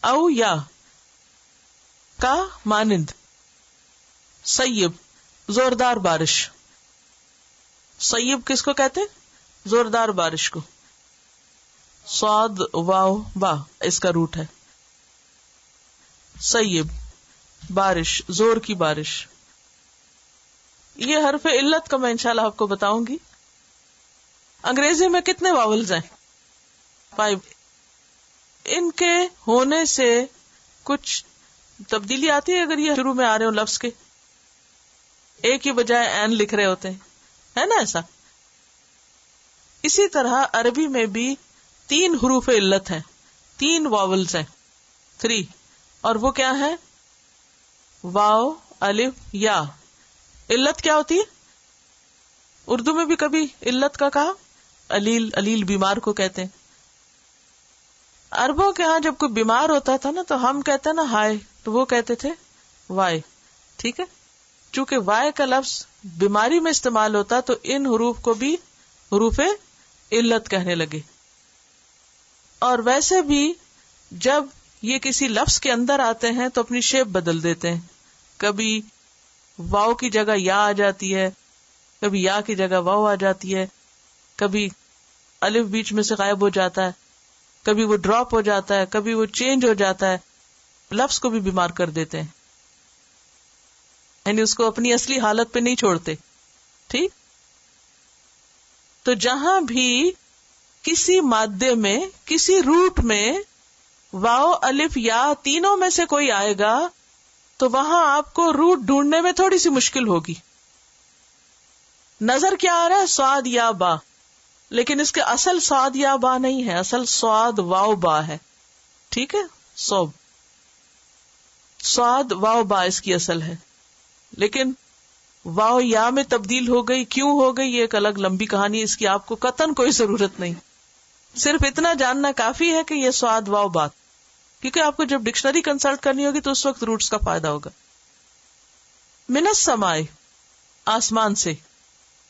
او یا کا مانند. سیب زوردار بارش. سیب کس کو کہتے ہیں؟ زوردار بارش کو. صاد واو با اس کا روٹ ہے. سیب بارش، زور کی بارش. یہ حرف علت کا میں انشاءاللہ آپ کو بتاؤں گی. انگریزی میں کتنے واولز ہیں؟ 5. ان کے ہونے سے کچھ تبدیلی آتی ہے اگر یہ شروع میں آ رہے ہو لفظ کے. ایک ہی بجائے این لکھ رہے ہوتے ہیں، ہے نا ایسا. اسی طرح عربی میں بھی 3 حروف علت ہیں، 3 واولز ہیں، 3. اور وہ کیا ہے؟ واو، الف، یا. علت کیا ہوتی ہے؟ اردو میں بھی کبھی علت کا کہا، علیل. علیل بیمار کو کہتے ہیں. عربوں کے ہاں جب کوئی بیمار ہوتا تھا نا تو ہم کہتے ہیں نا ہائے، تو وہ کہتے تھے وائے. ٹھیک ہے، چونکہ وائے کا لفظ بیماری میں استعمال ہوتا تو ان حروف کو بھی حروف علت کہنے لگے. اور ویسے بھی جب یہ کسی لفظ کے اندر آتے ہیں تو اپنی شیپ بدل دیتے ہیں. کبھی واو کی جگہ یا آ جاتی ہے، کبھی یا کی جگہ واو آ جاتی ہے، کبھی الف بیچ میں سے غائب ہو جاتا ہے، کبھی وہ ڈراپ ہو جاتا ہے، کبھی وہ چینج ہو جاتا ہے. لفظ کو بھی بیمار کر دیتے ہیں، یعنی اس کو اپنی اصلی حالت پہ نہیں چھوڑتے. ٹھیک. تو جہاں بھی کسی مادے میں، کسی روٹ میں واو، الف، یا تینوں میں سے کوئی آئے گا تو وہاں آپ کو روٹ ڈھونڈنے میں تھوڑی سی مشکل ہوگی. نظر کیا آ رہا ہے؟ صاد یا با، لیکن اس کے اصل صاد یا با نہیں ہے، اصل صاد واو با ہے. ٹھیک ہے، صاد واو با اس کی اصل ہے، لیکن واو یا میں تبدیل ہو گئی. کیوں ہو گئی یہ ایک الگ لمبی کہانی، اس کی آپ کو قطعاً کوئی ضرورت نہیں. صرف اتنا جاننا کافی ہے کہ یہ صاد واو با، کیونکہ آپ کو جب ڈکشنری کنسلٹ کرنی ہوگی تو اس وقت روٹس کا فائدہ ہوگا. من السماء، آسمان سے.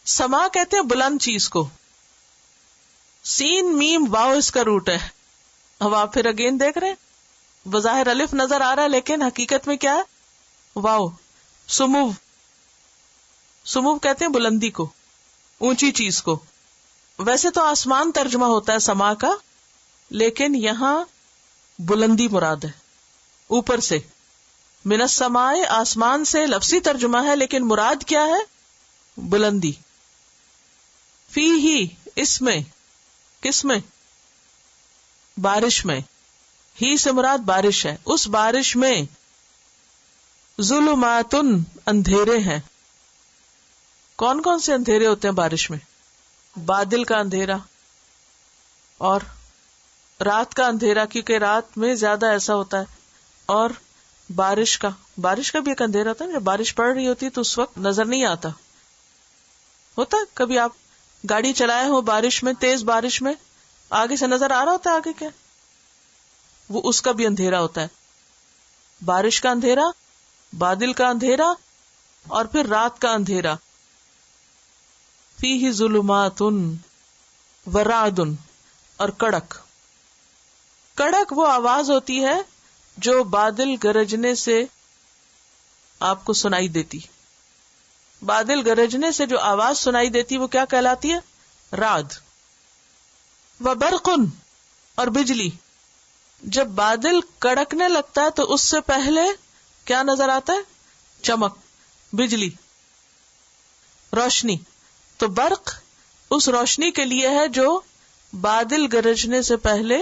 سما کہتے ہیں بلند چیز کو. سین میم واو اس کا روٹ ہے. اب آپ پھر اگین دیکھ رہے ہیں، بظاہر الف نظر آ رہا ہے لیکن حقیقت میں کیا ہے؟ واو. سمو، سمو کہتے ہیں بلندی کو، اونچی چیز کو. ویسے تو آسمان ترجمہ ہوتا ہے سما کا، لیکن یہاں بلندی مراد ہے، اوپر سے. من السماء آسمان سے لفظی ترجمہ ہے، لیکن مراد کیا ہے؟ بلندی. فی ہی اس میں، کس میں؟ بارش میں. ہی سے مراد بارش ہے. اس بارش میں ظلمات اندھیرے ہیں. کون کون سے اندھیرے ہوتے ہیں بارش میں؟ بادل کا اندھیرا اور رات کا اندھیرا، کیونکہ رات میں زیادہ ایسا ہوتا ہے. اور بارش کا بھی ایک اندھیرا ہوتا ہے. جب بارش پڑ رہی ہوتی ہے تو اس وقت نظر نہیں آتا. ہوتا ہے کبھی آپ گاڑی چلائے ہو بارش میں، تیز بارش میں، آگے سے نظر آ رہا ہوتا ہے آگے کیا، وہ اس کا بھی اندھیرا ہوتا ہے. بارش کا اندھیرا، بادل کا اندھیرا، اور پھر رات کا اندھیرا. فیہ ظلمات ورعد، اور کڑک. کڑک وہ آواز ہوتی ہے جو بادل گرجنے سے آپ کو سنائی دیتی. بادل گرجنے سے جو آواز سنائی دیتی وہ کیا کہلاتی ہے؟ رعد. وبرق، اور بجلی. جب بادل کڑکنے لگتا ہے تو اس سے پہلے کیا نظر آتا ہے؟ چمک، بجلی، روشنی. تو برق اس روشنی کے لیے ہے جو بادل گرجنے سے پہلے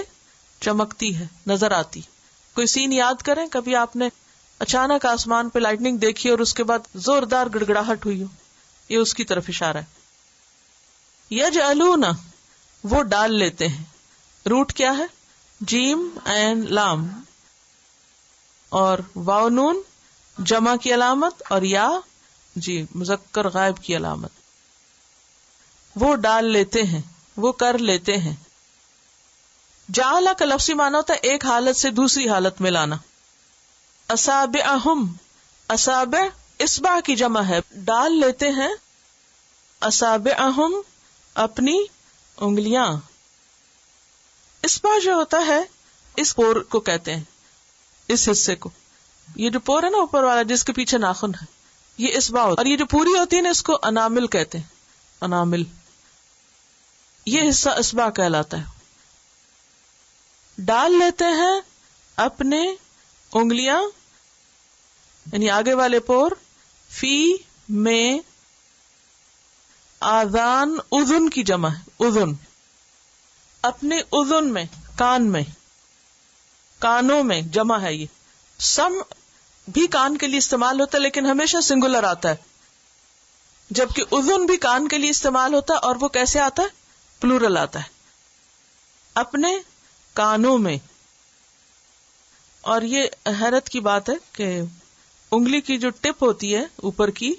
چمکتی ہے، نظر آتی. کوئی سین یاد کریں، کبھی آپ نے اچانک آسمان پہ لائٹنگ دیکھی اور اس کے بعد زوردار گڑگڑاہٹ ہوئی ہو، یہ اس کی طرف اشارہ ہے. یجعلون، وہ ڈال لیتے ہیں. روٹ کیا ہے؟ جیم این لام، اور واو نون جمع کی علامت، اور یا جی مذکر غائب کی علامت. وہ ڈال لیتے ہیں، وہ کر لیتے ہیں. جعل کا لفظی معنی ہوتا ہے ایک حالت سے دوسری حالت میں لانا. اصابعہم، اصابع اصبع کی جمع ہے. ڈال لیتے ہیں اصابعہم، اپنی انگلیاں. اصبع جو ہوتا ہے اس پور کو کہتے ہیں. اس حصے کو. یہ جو پور ہے نا اوپر والا جس کے پیچھے ناخن ہے یہ اصبع ہوتا ہے, اور یہ جو پوری ہوتی ہے نا اس کو انامل کہتے ہیں. انامل یہ حصہ اصبع کہلاتا ہے. ڈال لیتے ہیں اپنے انگلیاں یعنی آگے والے پور فی میں آذان اذن کی جمع ہے اذن, اپنے اذن میں کان میں کانوں میں جمع ہے. یہ سم بھی کان کے لیے استعمال ہوتا ہے لیکن ہمیشہ سنگولر آتا ہے, جبکہ اذن بھی کان کے لیے استعمال ہوتا ہے اور وہ کیسے آتا ہے؟ پلورل آتا ہے. اپنے کانوں میں. اور یہ حیرت کی بات ہے کہ انگلی کی جو ٹپ ہوتی ہے اوپر کی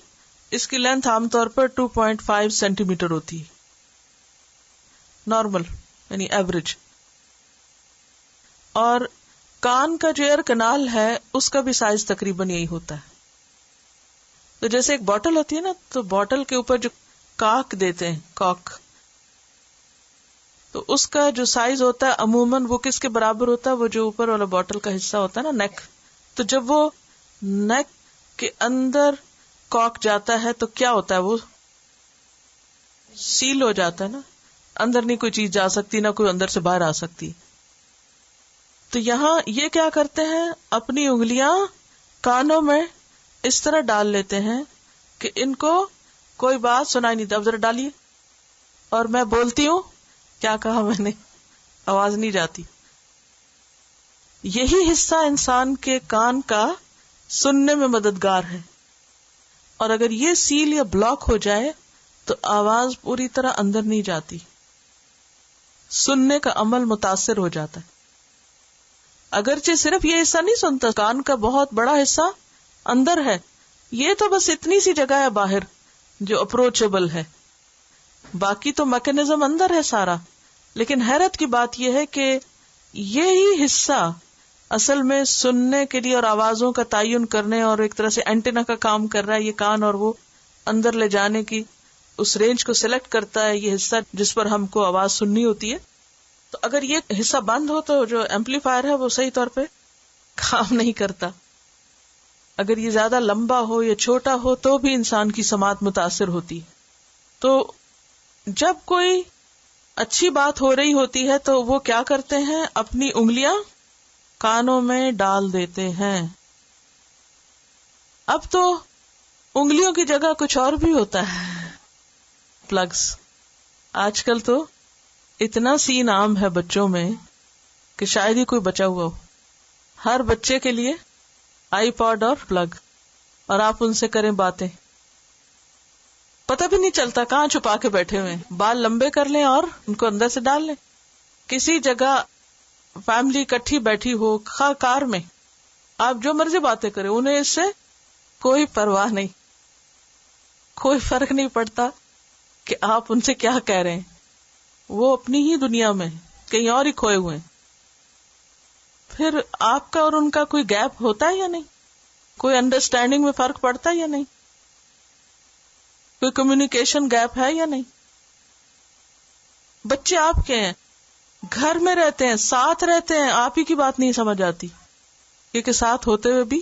اس کی لینتھ عام طور پر 2.5 سینٹی میٹر ہوتی ہے نارمل یعنی ایوریج, اور کان کا جو ایئر کنال ہے اس کا بھی سائز تقریباً یہی ہوتا ہے. تو جیسے ایک بوٹل ہوتی ہے نا, تو بوٹل کے اوپر جو کاک دیتے ہیں کاک, تو اس کا جو سائز ہوتا ہے عموماً وہ کس کے برابر ہوتا ہے؟ وہ جو اوپر والا بوٹل کا حصہ ہوتا ہے نا نیک, تو جب وہ نیک کے اندر کاک جاتا ہے تو کیا ہوتا ہے؟ وہ سیل ہو جاتا ہے نا, اندر نہیں کوئی چیز جا سکتی نہ کوئی اندر سے باہر آ سکتی. تو یہاں یہ کیا کرتے ہیں, اپنی انگلیاں کانوں میں اس طرح ڈال لیتے ہیں کہ ان کو کوئی بات سنائی نہیں. اب ذرا ڈالیے, اور میں بولتی ہوں, کیا کہا میں نے؟ آواز نہیں جاتی. یہی حصہ انسان کے کان کا سننے میں مددگار ہے, اور اگر یہ سیل یا بلاک ہو جائے تو آواز پوری طرح اندر نہیں جاتی, سننے کا عمل متاثر ہو جاتا ہے. اگرچہ صرف یہ حصہ نہیں سنتا, کان کا بہت بڑا حصہ اندر ہے, یہ تو بس اتنی سی جگہ ہے باہر جو اپروچیبل ہے, باقی تو میکینزم اندر ہے سارا. لیکن حیرت کی بات یہ ہے کہ یہی حصہ اصل میں سننے کے لیے اور آوازوں کا تعین کرنے اور ایک طرح سے اینٹینا کا کام کر رہا ہے. یہ کان اور وہ اندر لے جانے کی اس رینج کو سلیکٹ کرتا ہے, یہ حصہ جس پر ہم کو آواز سننی ہوتی ہے. تو اگر یہ حصہ بند ہو تو جو ایمپلیفائر ہے وہ صحیح طور پہ کام نہیں کرتا. اگر یہ زیادہ لمبا ہو یا چھوٹا ہو تو بھی انسان کی سماعت متاثر ہوتی. تو جب کوئی اچھی بات ہو رہی ہوتی ہے تو وہ کیا کرتے ہیں, اپنی انگلیاں کانوں میں ڈال دیتے ہیں. اب تو انگلیوں کی جگہ کچھ اور بھی ہوتا ہے, پلگز. آج کل تو اتنا سین عام ہے بچوں میں کہ شاید ہی کوئی بچا ہوا ہو. ہر بچے کے لیے آئی پاڈ اور پلگ, اور آپ ان سے کریں باتیں, پتہ بھی نہیں چلتا کہاں چھپا کے بیٹھے ہوئے. بال لمبے کر لیں اور ان کو اندر سے ڈال لیں. کسی جگہ فیملی اکٹھی بیٹھی ہو, کار میں, آپ جو مرضی باتیں کریں, انہیں اس سے کوئی پرواہ نہیں, کوئی فرق نہیں پڑتا کہ آپ ان سے کیا کہہ رہے ہیں. وہ اپنی ہی دنیا میں کہیں اور ہی کھوئے ہوئے ہیں. پھر آپ کا اور ان کا کوئی گیپ ہوتا ہے یا نہیں؟ کوئی انڈرسٹینڈنگ میں فرق پڑتا ہے یا نہیں؟ کوئی کمیونیکیشن گیپ ہے یا نہیں؟ بچے آپ کے ہیں, گھر میں رہتے ہیں, ساتھ رہتے ہیں, آپ ہی کی بات نہیں سمجھ آتی کیونکہ ساتھ ہوتے ہوئے بھی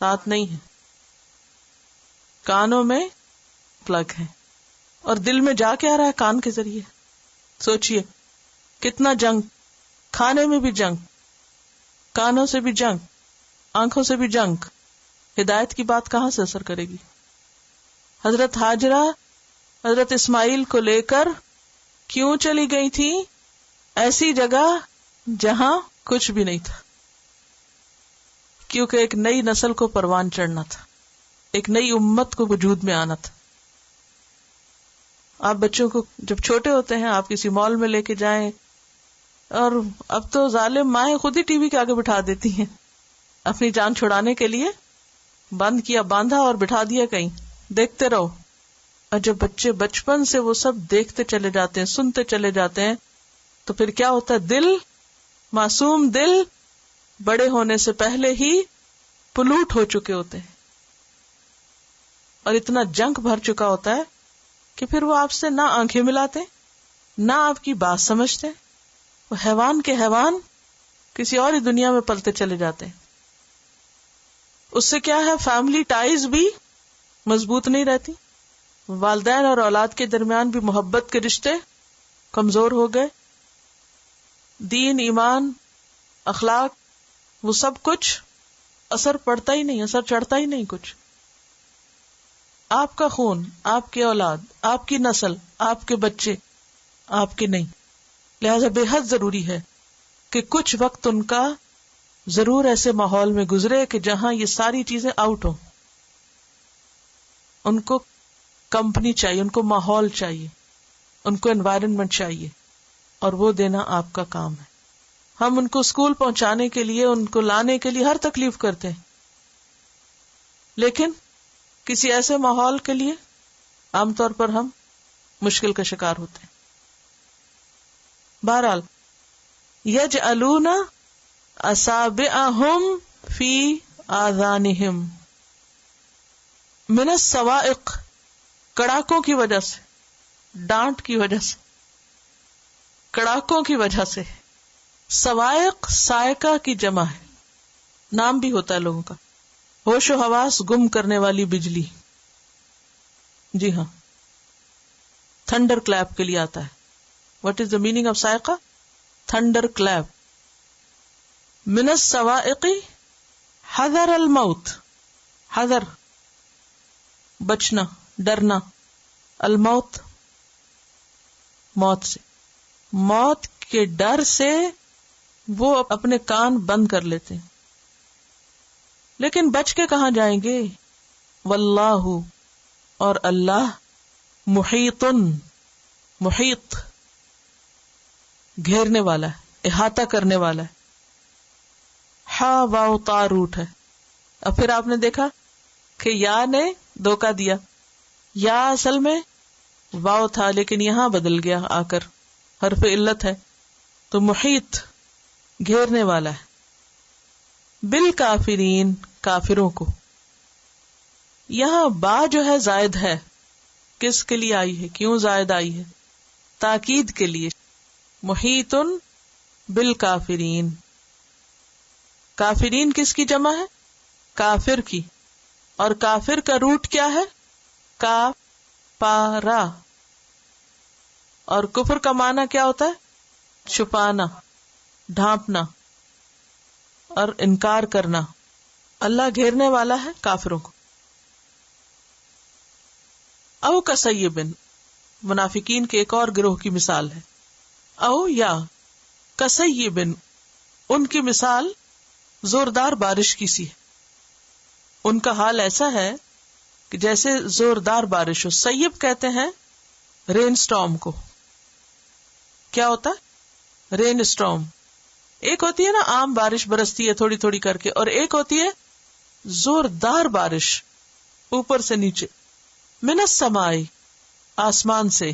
ساتھ نہیں ہے. کانوں میں پلگ ہے اور دل میں جا کے آ رہا ہے کان کے ذریعے. سوچئے کتنا جنگ, کھانے میں بھی جنگ, کانوں سے بھی جنگ, آنکھوں سے بھی جنگ. ہدایت کی بات کہاں سے اثر کرے گی؟ حضرت ہاجرہ حضرت اسماعیل کو لے کر کیوں چلی گئی تھی ایسی جگہ جہاں کچھ بھی نہیں تھا؟ کیونکہ ایک نئی نسل کو پروان چڑھنا تھا, ایک نئی امت کو وجود میں آنا تھا. آپ بچوں کو جب چھوٹے ہوتے ہیں آپ کسی مال میں لے کے جائیں, اور اب تو ظالم مائیں خود ہی ٹی وی کے آگے بٹھا دیتی ہیں اپنی جان چھڑانے کے لیے. بند کیا, باندھا اور بٹھا دیا کہیں, دیکھتے رہو. اور جب بچے بچپن سے وہ سب دیکھتے چلے جاتے ہیں, سنتے چلے جاتے ہیں, تو پھر کیا ہوتا ہے, دل, معصوم دل بڑے ہونے سے پہلے ہی پلوٹ ہو چکے ہوتے ہیں, اور اتنا جنک بھر چکا ہوتا ہے کہ پھر وہ آپ سے نہ آنکھیں ملاتے, نہ آپ کی بات سمجھتے. وہ حیوان کے حیوان کسی اور ہی دنیا میں پلتے چلے جاتے ہیں. اس سے کیا ہے، فیملی ٹائز بھی مضبوط نہیں رہتی، والدین اور اولاد کے درمیان بھی محبت کے رشتے کمزور ہو گئے، دین، ایمان، اخلاق، وہ سب کچھ اثر پڑتا ہی نہیں، اثر چڑھتا ہی نہیں کچھ. آپ کا خون، آپ کی اولاد، آپ کی نسل، آپ کے بچے آپ کے نہیں. لہذا بے حد ضروری ہے کہ کچھ وقت ان کا ضرور ایسے ماحول میں گزرے کہ جہاں یہ ساری چیزیں آؤٹ ہوں. ان کو کمپنی چاہیے، ان کو ماحول چاہیے، ان کو انوائرنمنٹ چاہیے، اور وہ دینا آپ کا کام ہے. ہم ان کو اسکول پہنچانے کے لیے، ان کو لانے کے لیے ہر تکلیف کرتے ہیں، لیکن کسی ایسے ماحول کے لیے عام طور پر ہم مشکل کا شکار ہوتے ہیں. بہرحال یجعلون اصابعہم فی آذانہم من الصواعق، کڑاکوں کی وجہ سے، ڈانٹ کی وجہ سے، کڑاکوں کی وجہ سے. صواعق صاعقہ کی جمع ہے، نام بھی ہوتا ہے لوگوں کا. ہوش و حواس گم کرنے والی بجلی. جی ہاں، تھنڈر کلیپ کے لیے آتا ہے. What is the meaning of صاعقہ؟ Thunder clap. من الصواعق حذر الموت، حذر بچنا، ڈرنا، الموت موت سے، موت کے ڈر سے وہ اپنے کان بند کر لیتے ہیں. لیکن بچ کے کہاں جائیں گے؟ واللہ، اور اللہ، محیط، محیط گھیرنے والا ہے، احاطہ کرنے والا ہے. ہا واو تا روٹ ہے. اور پھر آپ نے دیکھا کہ یا نے دھوکہ دیا، یا اصل میں واو تھا لیکن یہاں بدل گیا آ کر، حرف علت ہے. تو محیط گھیرنے والا ہے. بالکافرین، کافروں کو. یہاں با جو ہے زائد ہے، کس کے لیے آئی ہے، کیوں زائد آئی ہے؟ تاکید کے لیے. محیط بالکافرین. کافرین کس کی جمع ہے؟ کافر کی. اور کافر کا روٹ کیا ہے؟ کافارا. اور کفر کا معنی کیا ہوتا ہے؟ چھپانا، ڈھانپنا اور انکار کرنا. اللہ گھیرنے والا ہے کافروں کو. او کسیبن، منافقین کے ایک اور گروہ کی مثال ہے. او یا کسیبن، ان کی مثال زوردار بارش کی سی ہے. ان کا حال ایسا ہے کہ جیسے زوردار بارش ہو. سیب کہتے ہیں رین سٹارم کو. کیا ہوتا ہے؟ رین سٹارم. ایک ہوتی ہے نا عام بارش برستی ہے تھوڑی تھوڑی کر کے، اور ایک ہوتی ہے زوردار بارش اوپر سے نیچے. من السماء، آسمان سے.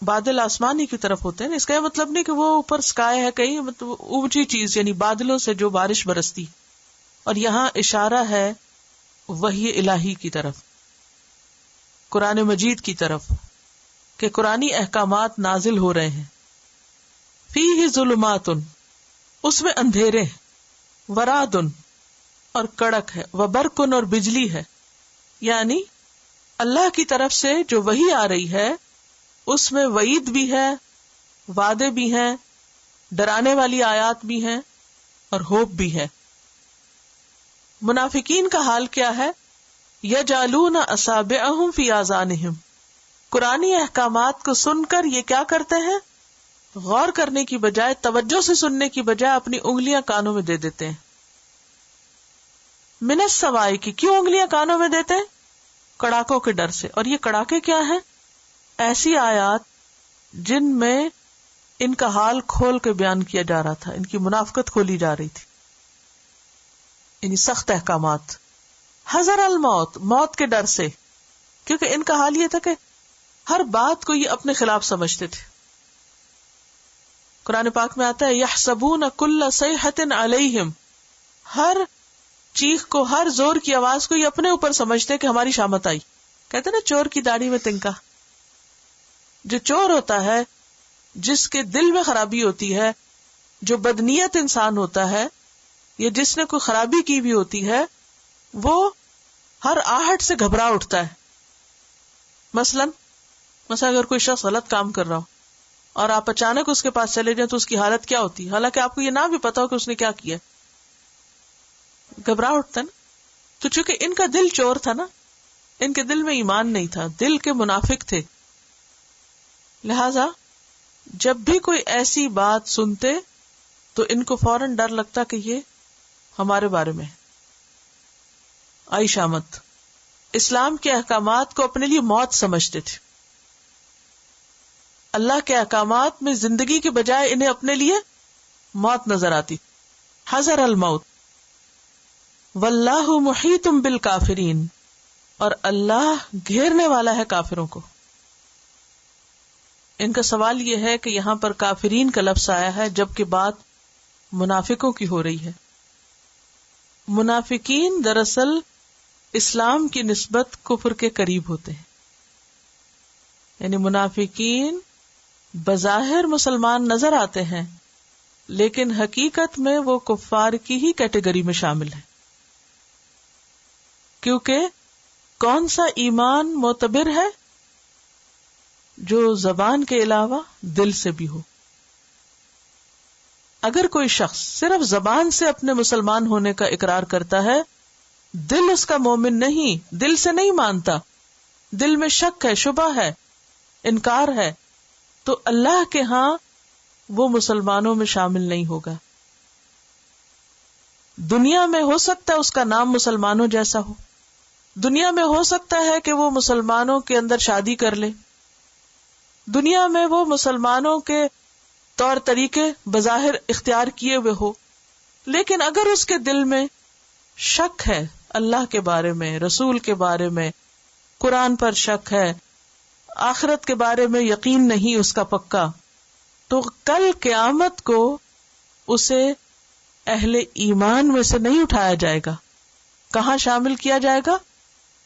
بادل آسمان ہی کی طرف ہوتے ہیں، اس کا یہ مطلب نہیں کہ وہ اوپر سکائے ہے کہیں، مطلب اونچی چیز، یعنی بادلوں سے جو بارش برستی. اور یہاں اشارہ ہے وحی الہی کی طرف، قرآن مجید کی طرف، کہ قرآنی احکامات نازل ہو رہے ہیں. فیہ ظلمات، اس میں اندھیرے، ورعد، اور کڑک ہے، وبرق، اور بجلی ہے. یعنی اللہ کی طرف سے جو وحی آ رہی ہے اس میں وعید بھی ہے، وعدے بھی ہیں، ڈرانے والی آیات بھی ہیں، اور ہوپ بھی ہے. منافقین کا حال کیا ہے؟ یجعلون اصابعہم فی آذانہم، قرآنی احکامات کو سن کر یہ کیا کرتے ہیں؟ غور کرنے کی بجائے، توجہ سے سننے کی بجائے اپنی انگلیاں کانوں میں دے دیتے ہیں. من السواء کی، کیوں انگلیاں کانوں میں دیتے ہیں؟ کڑاکوں کے ڈر سے. اور یہ کڑاکے کیا ہیں؟ ایسی آیات جن میں ان کا حال کھول کے بیان کیا جا رہا تھا، ان کی منافقت کھولی جا رہی تھی، یعنی سخت احکامات. حذر الموت، موت کے ڈر سے، کیونکہ ان کا حال یہ تھا کہ ہر بات کو یہ اپنے خلاف سمجھتے تھے. قرآن پاک میں آتا ہے یحسبون کل صیحۃ علیہم، ہر چیخ کو، ہر زور کی آواز کو یہ اپنے اوپر سمجھتے کہ ہماری شامت آئی. کہتے نا چور کی داڑھی میں تنکا. جو چور ہوتا ہے، جس کے دل میں خرابی ہوتی ہے، جو بدنیت انسان ہوتا ہے، یا جس نے کوئی خرابی کی بھی ہوتی ہے، وہ ہر آہٹ سے گھبرا اٹھتا ہے. مثلا اگر کوئی شخص غلط کام کر رہا ہو اور آپ اچانک اس کے پاس چلے جائیں تو اس کی حالت کیا ہوتی ہے, حالانکہ آپ کو یہ نہ بھی پتا ہو کہ اس نے کیا کیا, گھبرا اٹھتا نا. تو چونکہ ان کا دل چور تھا نا, ان کے دل میں ایمان نہیں تھا, دل کے منافق تھے, لہذا جب بھی کوئی ایسی بات سنتے تو ان کو فوراً ڈر لگتا کہ یہ ہمارے بارے میں آئی شامت. اسلام کے احکامات کو اپنے لیے موت سمجھتے تھے. اللہ کے احکامات میں زندگی کے بجائے انہیں اپنے لیے موت نظر آتی. حذر الموت واللہ محیط بالکافرین, اور اللہ گھیرنے والا ہے کافروں کو. ان کا سوال یہ ہے کہ یہاں پر کافرین کا لفظ آیا ہے جبکہ بات منافقوں کی ہو رہی ہے. منافقین دراصل اسلام کی نسبت کفر کے قریب ہوتے ہیں. یعنی منافقین بظاہر مسلمان نظر آتے ہیں لیکن حقیقت میں وہ کفار کی ہی کیٹیگری میں شامل ہیں, کیونکہ کون سا ایمان معتبر ہے جو زبان کے علاوہ دل سے بھی ہو. اگر کوئی شخص صرف زبان سے اپنے مسلمان ہونے کا اقرار کرتا ہے, دل اس کا مومن نہیں, دل سے نہیں مانتا, دل میں شک ہے, شبہ ہے, انکار ہے, تو اللہ کے ہاں وہ مسلمانوں میں شامل نہیں ہوگا. دنیا میں ہو سکتا ہے اس کا نام مسلمانوں جیسا ہو, دنیا میں ہو سکتا ہے کہ وہ مسلمانوں کے اندر شادی کر لے, دنیا میں وہ مسلمانوں کے طور طریقے بظاہر اختیار کیے ہوئے ہو, لیکن اگر اس کے دل میں شک ہے اللہ کے بارے میں, رسول کے بارے میں, قرآن پر شک ہے, آخرت کے بارے میں یقین نہیں اس کا پکا, تو کل قیامت کو اسے اہل ایمان میں سے نہیں اٹھایا جائے گا. کہاں شامل کیا جائے گا؟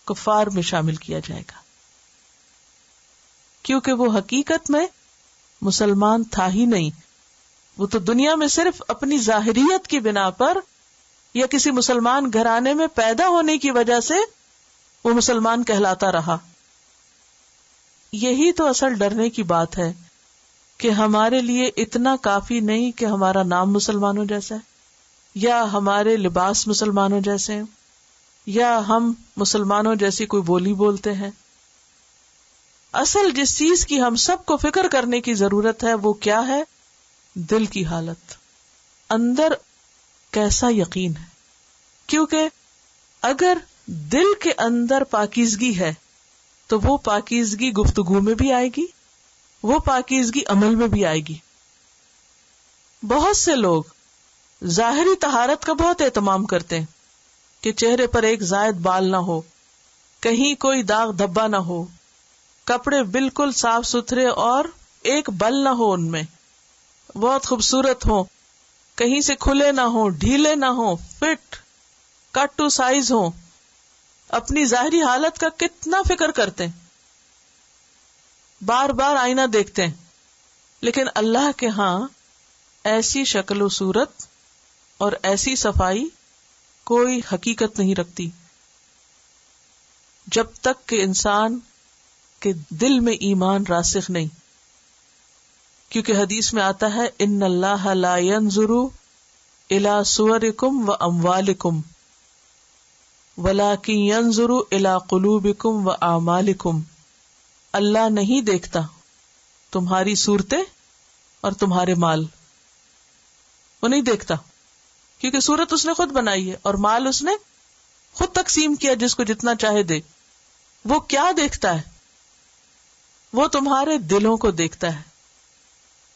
کفار میں شامل کیا جائے گا, کیونکہ وہ حقیقت میں مسلمان تھا ہی نہیں. وہ تو دنیا میں صرف اپنی ظاہریت کی بنا پر یا کسی مسلمان گھرانے میں پیدا ہونے کی وجہ سے وہ مسلمان کہلاتا رہا. یہی تو اصل ڈرنے کی بات ہے کہ ہمارے لیے اتنا کافی نہیں کہ ہمارا نام مسلمانوں جیسا ہے, یا ہمارے لباس مسلمانوں جیسے ہیں, یا ہم مسلمانوں جیسی کوئی بولی بولتے ہیں. اصل جس چیز کی ہم سب کو فکر کرنے کی ضرورت ہے وہ کیا ہے؟ دل کی حالت, اندر کیسا یقین ہے. کیونکہ اگر دل کے اندر پاکیزگی ہے تو وہ پاکیزگی گفتگو میں بھی آئے گی, وہ پاکیزگی عمل میں بھی آئے گی. بہت سے لوگ ظاہری طہارت کا بہت اہتمام کرتے ہیں کہ چہرے پر ایک زائد بال نہ ہو, کہیں کوئی داغ دھبا نہ ہو, کپڑے بالکل صاف ستھرے اور ایک بل نہ ہو, ان میں بہت خوبصورت ہو, کہیں سے کھلے نہ ہو, ڈھیلے نہ ہو, فٹ کٹ ٹو سائز ہو. اپنی ظاہری حالت کا کتنا فکر کرتے ہیں, بار بار آئینہ دیکھتے ہیں, لیکن اللہ کے ہاں ایسی شکل و صورت اور ایسی صفائی کوئی حقیقت نہیں رکھتی جب تک کہ انسان کے دل میں ایمان راسخ نہیں. کیونکہ حدیث میں آتا ہے ان اللہ لا ينظر الى صورکم و اموالکم ولکن ينظر الى قلوبکم و اعمالکم. اللہ نہیں دیکھتا تمہاری صورتیں اور تمہارے مال, وہ نہیں دیکھتا, کیونکہ صورت اس نے خود بنائی ہے اور مال اس نے خود تقسیم کیا جس کو جتنا چاہے دے. وہ کیا دیکھتا ہے؟ وہ تمہارے دلوں کو دیکھتا ہے.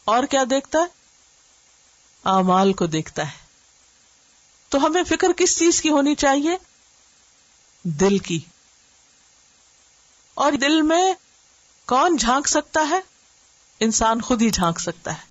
اور کیا دیکھتا ہے؟ اعمال کو دیکھتا ہے. تو ہمیں فکر کس چیز کی ہونی چاہیے؟ دل کی. اور دل میں کون جھانک سکتا ہے؟ انسان خود ہی جھانک سکتا ہے.